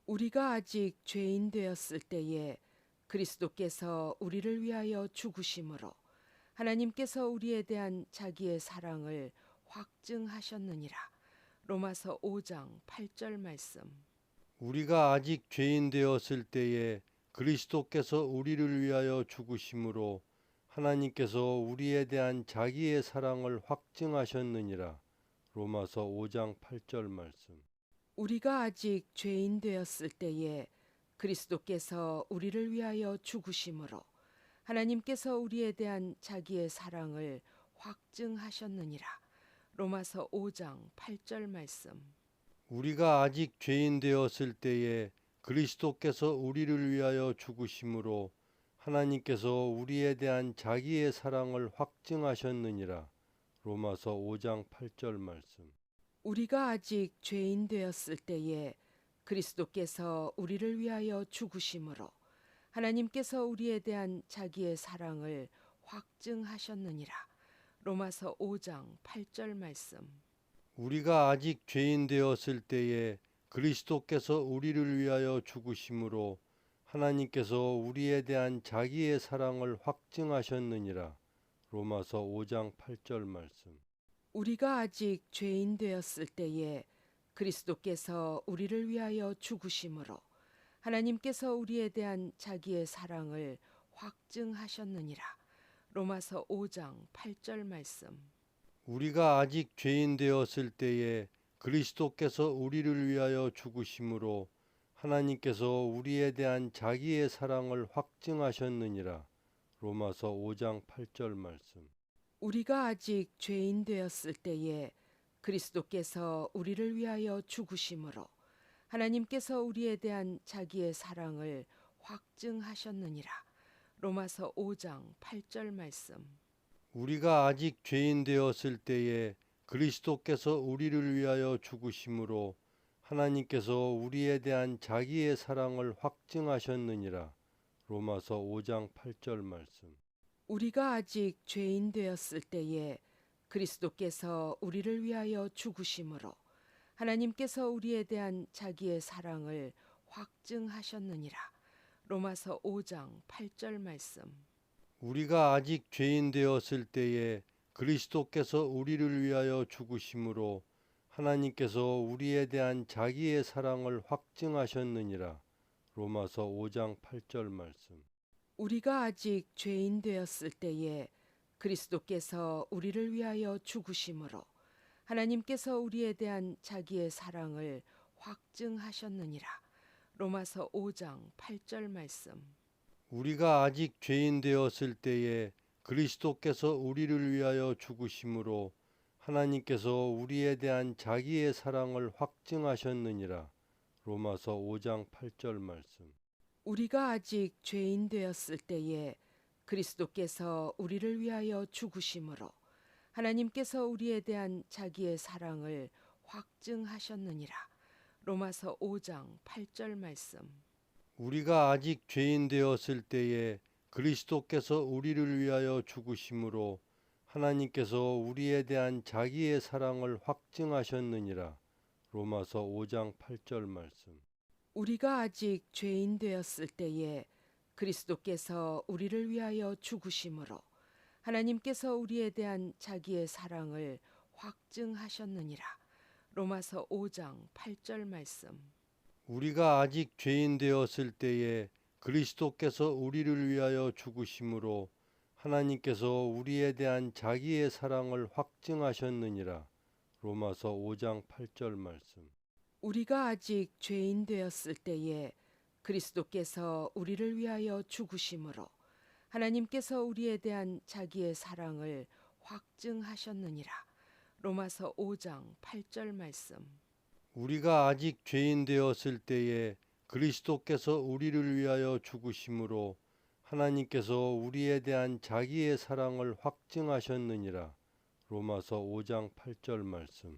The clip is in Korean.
우리가 아직 죄인 되었을 때에 그리스도께서 우리를 위하여 죽으심으로 하나님께서 우리에 대한 자기의 사랑을 확증하셨느니라. 로마서 5장 8절 말씀. 우리가 아직 죄인 되었을 때에 그리스도께서 우리를 위하여 죽으심으로 하나님께서 우리에 대한 자기의 사랑을 확증하셨느니라. 로마서 5장 8절 말씀. 우리가 아직 죄인 되었을 때에 그리스도께서 우리를 위하여 죽으심으로 하나님께서 우리에 대한 자기의 사랑을 확증하셨느니라. 로마서 5장 8절 말씀. 우리가 아직 죄인 되었을 때에 그리스도께서 우리를 위하여 죽으심으로 하나님께서 우리에 대한 자기의 사랑을 확증하셨느니라. 로마서 5장 8절 말씀. 우리가 아직 죄인 되었을 때에 그리스도께서 우리를 위하여 죽으심으로 하나님께서 우리에 대한 자기의 사랑을 확증하셨느니라. 로마서 5장 8절 말씀. 우리가 아직 죄인 되었을 때에 그리스도께서 우리를 위하여 죽으심으로 하나님께서 우리에 대한 자기의 사랑을 확증하셨느니라. 로마서 5장 8절 말씀. 우리가 아직 죄인 되었을 때에 그리스도께서 우리를 위하여 죽으심으로 하나님께서 우리에 대한 자기의 사랑을 확증하셨느니라. 로마서 5장 8절 말씀. 우리가 아직 죄인 되었을 때에 그리스도께서 우리를 위하여 죽으심으로 하나님께서 우리에 대한 자기의 사랑을 확증하셨느니라. 로마서 5장 8절 말씀. 우리가 아직 죄인 되었을 때에 그리스도께서 우리를 위하여 죽으심으로 하나님께서 우리에 대한 자기의 사랑을 확증하셨느니라. 로마서 5장 8절 말씀. 우리가 아직 죄인 되었을 때에 그리스도께서 우리를 위하여 죽으심으로 하나님께서 우리에 대한 자기의 사랑을 확증하셨느니라. 로마서 5장 8절 말씀. 우리가 아직 죄인 되었을 때에 그리스도께서 우리를 위하여 죽으심으로 하나님께서 우리에 대한 자기의 사랑을 확증하셨느니라. 로마서 5장 8절 말씀. 우리가 아직 죄인 되었을 때에 그리스도께서 우리를 위하여 죽으심으로 하나님께서 우리에 대한 자기의 사랑을 확증하셨느니라. 로마서 5장 8절 말씀. 우리가 아직 죄인 되었을 때에 그리스도께서 우리를 위하여 죽으심으로 하나님께서 우리에 대한 자기의 사랑을 확증하셨느니라. 로마서 5장 8절 말씀. 우리가 아직 죄인 되었을 때에 그리스도께서 우리를 위하여 죽으심으로 하나님께서 우리에 대한 자기의 사랑을 확증하셨느니라. 로마서 5장 8절 말씀. 우리가 아직 죄인 되었을 때에 그리스도께서 우리를 위하여 죽으심으로 하나님께서 우리에 대한 자기의 사랑을 확증하셨느니라. 로마서 5장 8절 말씀. 우리가 아직 죄인 되었을 때에 그리스도께서 우리를 위하여 죽으심으로 하나님께서 우리에 대한 자기의 사랑을 확증하셨느니라. 로마서 5장 8절 말씀. 우리가 아직 죄인 되었을 때에 그리스도께서 우리를 위하여 죽으심으로 하나님께서 우리에 대한 자기의 사랑을 확증하셨느니라. 로마서 5장 8절 말씀. 우리가 아직 죄인 되었을 때에 그리스도께서 우리를 위하여 죽으심으로 하나님께서 우리에 대한 자기의 사랑을 확증하셨느니라. 로마서 5장 8절 말씀. 우리가 아직 죄인 되었을 때에 그리스도께서 우리를 위하여 죽으심으로 하나님께서 우리에 대한 자기의 사랑을 확증하셨느니라. 로마서 5장 8절 말씀. 우리가 아직 죄인 되었을 때에 그리스도께서 우리를 위하여 죽으심으로 하나님께서 우리에 대한 자기의 사랑을 확증하셨느니라. 로마서 5장 8절 말씀.